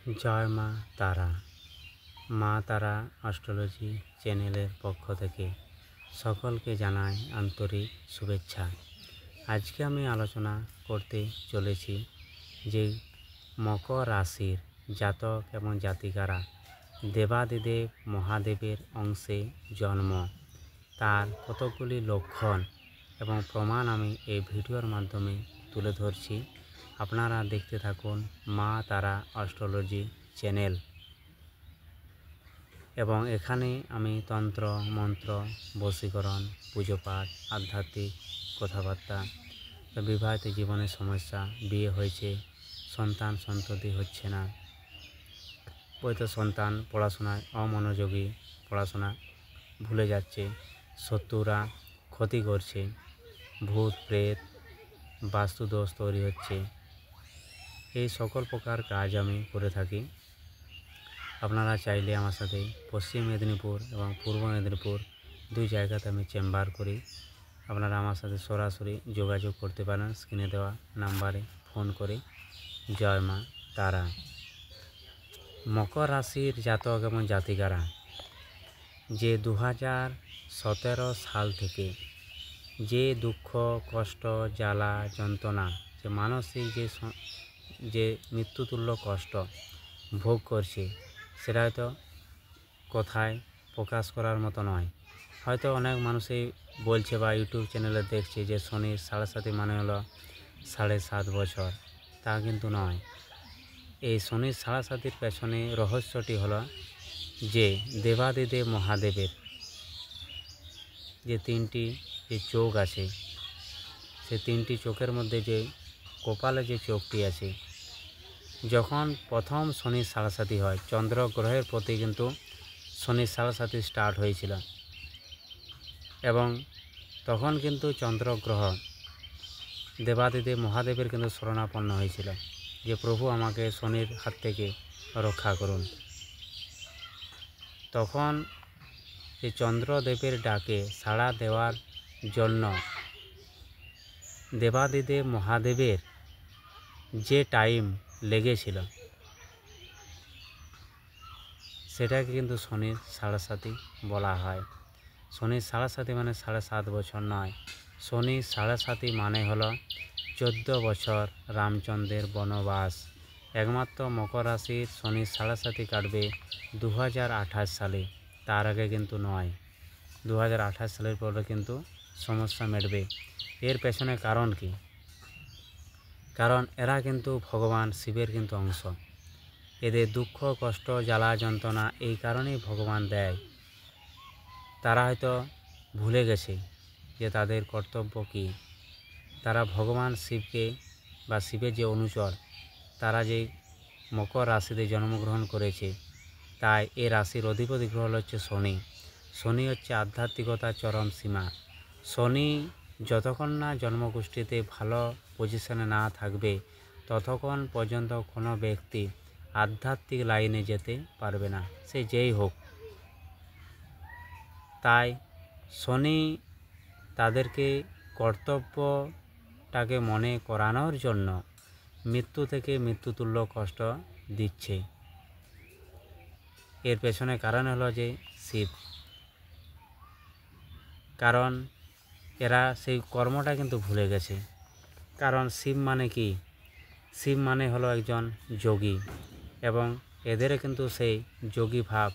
জয় মা তারা। মা তারা অ্যাস্ট্রোলজি চ্যানেলের পক্ষ থেকে সকলকে জানাই আন্তরিক শুভেচ্ছা। আজকে আমি আলোচনা করতে চলেছি যে মকর রাশির জাতক এবং জাতিকারা দেবাদিদেব মহাদেবের অংশে জন্ম, তার কতগুলি লক্ষণ এবং প্রমাণ আমি এই ভিডিওর মাধ্যমে তুলে ধরছি। আপনারা দেখতে থাকুন মা তারা অ্যাস্ট্রোলজি চ্যানেল। এবং এখানে আমি তন্ত্র মন্ত্র, বশীকরণ, পুজো পাঠ, আধ্যাত্মিক কথাবার্তা, বিবাহিত জীবনের সমস্যা, বিয়ে হয়েছে সন্তান সন্ততি হচ্ছে না, হয়তো সন্তান পড়াশোনায় অমনোযোগী, পড়াশোনা ভুলে যাচ্ছে, শত্রুরা ক্ষতি করছে, ভূত প্রেত বাস্তুদোষ তৈরি হচ্ছে, এই সকল প্রকার কাজ আমি করে থাকি। আপনারা চাইলে আমার সাথে পশ্চিম মেদিনীপুর এবং পূর্ব মেদিনীপুর দুই জায়গাতে আমি চেম্বার করি। আপনারা আমার সাথে সরাসরি যোগাযোগ করতে পারেন স্ক্রিনে দেওয়া নাম্বারে ফোন করে। জয় মা তারা। মকর রাশির জাতক এবং জাতিকারা যে 2017 সাল থেকে যে দুঃখ কষ্ট জ্বালা যন্ত্রণা, যে মানসিক যে মৃত্যুতুল্য কষ্ট ভোগ করছে, সেটা হয়তো কথায় প্রকাশ করার মতো নয়। হয়তো অনেক মানুষই বলছে বা ইউটিউব চ্যানেলে দেখছে যে শনির 7.5 মানে হলো 7.5 বছর, তা কিন্তু নয়। এই শনির 7.5 পেছনে রহস্যটি হলো যে দেবাদিদেব মহাদেবের যে 3টি যে চোখ আছে, সে 3টি চোখের মধ্যে যে কপালে যে চোখটি আছে, যখন প্রথম শনির 7.5 হয়, চন্দ্র গ্রহের প্রতি কিন্তু শনির 7.5 স্টার্ট হয়েছিল এবং তখন কিন্তু চন্দ্র গ্রহ দেবাদিদেব মহাদেবের কিন্তু শরণাপন্ন হয়েছিল যে প্রভু আমাকে শনির হাত থেকে রক্ষা করুন। তখন এই চন্দ্রদেবের ডাকে সাড়া দেওয়ার জন্য দেবাদিদেব মহাদেবের যে টাইম লেগেছিল, সেটাকে কিন্তু শনির 7.5 বলা হয়। শনির 7.5 মানে 7.5 বছর নয়। শনির 7.5 মানে হলো 14 বছর রামচন্দ্রের বনবাস। একমাত্র মকর রাশির শনির 7.5 কাটবে 2028 সালে, তার আগে কিন্তু নয়। 2028 সালের পরে কিন্তু সমস্যা মিটবে। এর পেছনে কারণ কি? কারণ এরা কিন্তু ভগবান শিবের কিন্তু অংশ। এদের দুঃখ কষ্ট জ্বালা যন্ত্রণা এই কারণেই ভগবান দেয়। তারা হয়তো ভুলে গেছে যে তাদের কর্তব্য কী। তারা ভগবান শিবকে বা শিবের যে অনুচর, তারা যে মকর রাশিতে জন্মগ্রহণ করেছে, তাই এ রাশির অধিপতি গ্রহ হচ্ছে শনি। শনি হচ্ছে আধ্যাত্মিকতার চরম সীমা। শনি যতক্ষণ না জন্মগোষ্ঠীতে ভালো পজিশনে না থাকবে, ততক্ষণ পর্যন্ত কোনো ব্যক্তি আধ্যাত্মিক লাইনে যেতে পারবে না, সে যেই হোক। তাই শনি তাদেরকে কর্তব্যটাকে মনে করানোর জন্য মৃত্যু থেকে মৃত্যুতুল্য কষ্ট দিচ্ছে। এর পেছনে কারণ হলো যে শিব। কারণ এরা সেই কর্মটা কিন্তু ভুলে গেছে। কারণ শিব মানে কি? শিব মানে হলো একজন যোগী এবং এদেরও কিন্তু সেই যোগী ভাব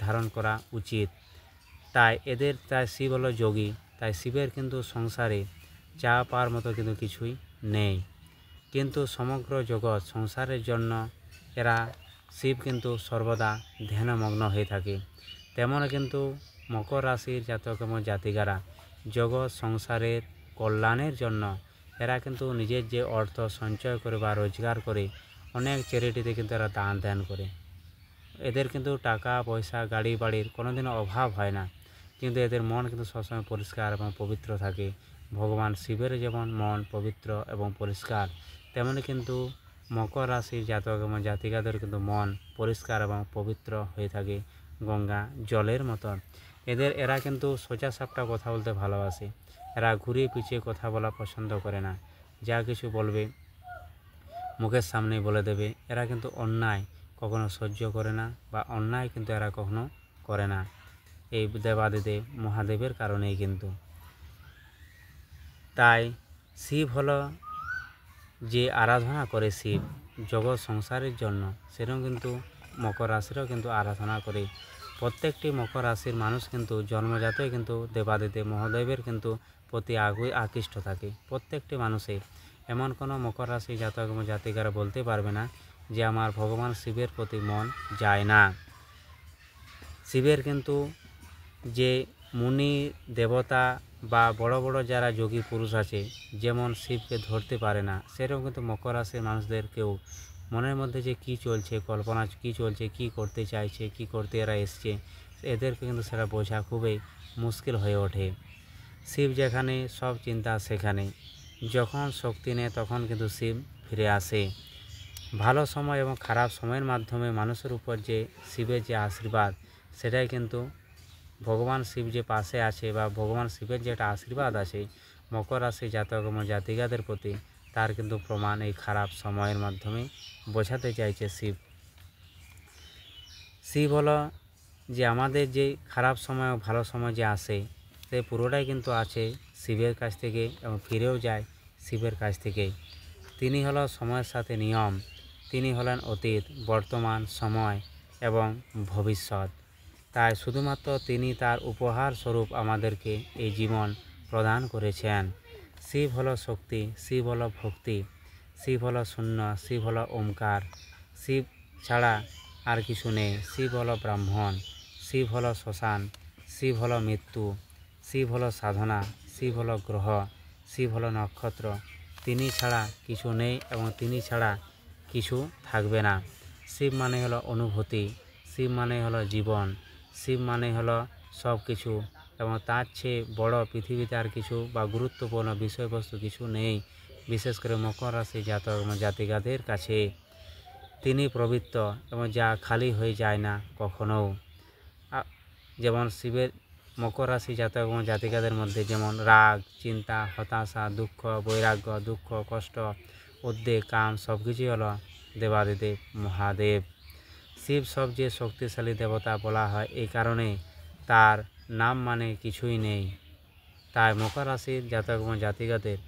ধারণ করা উচিত। তাই শিব হলো যোগী, তাই শিবের কিন্তু সংসারে চা পাওয়ার মতো কিন্তু কিছুই নেই। কিন্তু সমগ্র জগৎ সংসারের জন্য এরা শিব কিন্তু সর্বদা ধ্যানমগ্ন হয়ে থাকে। তেমন কিন্তু মকর রাশির জাতক এবং জাতিকারা জগৎ সংসারের কল্যাণের জন্য এরা কিন্তু নিজের যে অর্থ সঞ্চয় করে বা রোজগার করে অনেক চ্যারিটিতে কিন্তু এরা দান ধ্যান করে। এদের কিন্তু টাকা পয়সা গাড়ি বাড়ির কোনোদিনও অভাব হয় না, কিন্তু এদের মন কিন্তু সবসময় পরিষ্কার এবং পবিত্র থাকে। ভগবান শিবের যেমন মন পবিত্র এবং পরিষ্কার, তেমনি কিন্তু মকর রাশির জাতক এবং জাতিকাদের কিন্তু মন পরিষ্কার এবং পবিত্র হয়ে থাকে গঙ্গা জলের মতন। এরা কিন্তু সোজা সাপটা কথা বলতে ভালোবাসে। এরা ঘুরিয়ে পিছিয়ে কথা বলা পছন্দ করে না। যা কিছু বলবে মুখের সামনেই বলে দেবে। এরা কিন্তু অন্যায় কখনো সহ্য করে না বা অন্যায় কিন্তু এরা কখনো করে না, এই দেবাদিদেব মহাদেবের কারণেই কিন্তু। তাই শিব হলো যে আরাধনা করে শিব জগৎ সংসারের জন্য, সেরকম কিন্তু মকর রাশিরও কিন্তু আরাধনা করে। প্রত্যেকটি মকর রাশির মানুষ কিন্তু জন্মজাতই কিন্তু দেবাদিদেব মহাদেবের কিন্তু প্রতি আকৃষ্ট থাকে। প্রত্যেকটি মানুষের, এমন কোনো মকর রাশি জাতক এবং জাতিকারা বলতে পারবে না যে আমার ভগবান শিবের প্রতি মন যায় না। শিবের কিন্তু যে মুনি দেবতা বা বড় বড় যারা যোগী পুরুষ আছে, যেমন শিবকে ধরতে পারে না, সেরকম কিন্তু মকর রাশির মানুষদের কেউ মনের মধ্যে যে কী চলছে, কল্পনা কী চলছে, কী করতে চাইছে, কী করতে এরা এসছে, এদেরকে কিন্তু সেটা বোঝা খুবই মুশকিল হয়ে ওঠে। শিব যেখানে সব চিন্তা সেখানে, যখন শক্তি নেয় তখন কিন্তু শিব ফিরে আসে। ভালো সময় এবং খারাপ সময়ের মাধ্যমে মানুষের উপর যে শিবের যে আশীর্বাদ, সেটাই কিন্তু ভগবান শিব যে পাশে আছে বা ভগবান শিবের যে একটা আশীর্বাদ আছে মকর রাশি জাতক এবং জাতিকাদের প্রতি, তার কিন্তু প্রমাণ এই খারাপ সময়ের মাধ্যমে বোঝাতে চাইছে শিব। শিব হলো যে আমাদের যে খারাপ সময় ও ভালো সময় যে আসে, সে পুরোটাই কিন্তু আছে শিবের কাছ থেকে এবং ফিরেও যায় শিবের কাছ থেকেই। তিনি হলো সময়ের সাথে নিয়ম, তিনি হলেন অতীত, বর্তমান, সময় এবং ভবিষ্যৎ। তাই শুধুমাত্র তিনি তার উপহার স্বরূপ আমাদেরকে এই জীবন প্রদান করেছেন। শিব হলো শক্তি, শিব হলো ভক্তি, শিব হলো শূন্য, শিব হলো ওমকার, শিব ছাড়া আর কিছু নেই। শিব হলো ব্রাহ্মণ, শিব হলো শ্মশান, শিব হলো মৃত্যু, শিব হলো সাধনা, শিব হলো গ্রহ, শিব হলো নক্ষত্র। তিনি ছাড়া কিছু নেই এবং তিনি ছাড়া কিছু থাকবে না। শিব মানে হলো অনুভূতি, শিব মানে হলো জীবন, শিব মানে হলো সব কিছু, এবং তার চেয়ে বড় পৃথিবীতে আর কিছু বা গুরুত্বপূর্ণ বিষয়বস্তু কিছু নেই, বিশেষ করে মকর রাশি জাতক এবং জাতিকাদের কাছে। তিনি পবিত্র এবং যা খালি হয়ে যায় না কখনো। যেমন শিবের মকর রাশি জাতক এবং জাতিকাদের মধ্যে যেমন রাগ, চিন্তা, হতাশা, দুঃখ, বৈরাগ্য, দুঃখ, কষ্ট, উদ্বেগ, কাম সব কিছুই হলো দেবাদিদেব মহাদেব। শিব সবচেয়ে শক্তিশালী দেবতা বলা হয় এই কারণে তার নাম মানে কিছুই নেই। তাই মকর রাশির জাতক এবং জাতিকাদের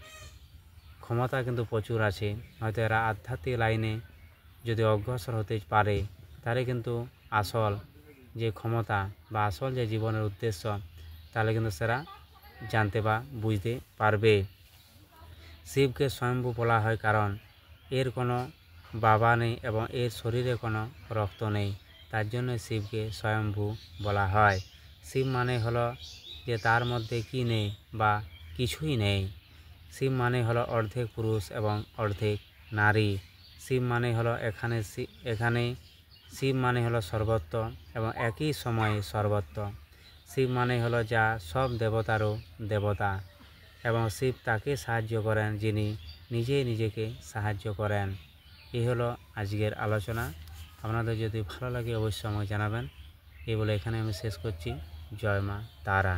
ক্ষমতা কিন্তু প্রচুর আছে। হয়তো এরা আধ্যাত্মিক লাইনে যদি অগ্রসর হতে পারে, তাহলে কিন্তু আসল যে ক্ষমতা বা আসল যে জীবনের উদ্দেশ্য, তাহলে কিন্তু সেরা জানতে বা বুঝতে পারবে। শিবকে স্বয়ম্ভু বলা হয় কারণ এর কোনো বাবা নেই এবং এর শরীরে কোনো রক্ত নেই, তার জন্য শিবকে স্বয়ম্ভু বলা হয়। শিব মানে হলো যে তার মধ্যে কি নেই বা কিছুই নেই। শিব মানে হলো অর্ধেক পুরুষ এবং অর্ধেক নারী। শিব মানে হলো এখানে শিব মানে হলো সর্বত্র এবং একই সময়ে সর্বত্র। শিব মানে হলো যা সব দেবতারও দেবতা, এবং শিব তাকে সাহায্য করেন যিনি নিজেই নিজেকে সাহায্য করেন। এই হলো আজকের আলোচনা। আপনাদের যদি ভালো লাগে অবশ্যই আমাকে জানাবেন। এই বলে এখানে আমি শেষ করছি। জয় মা তারা।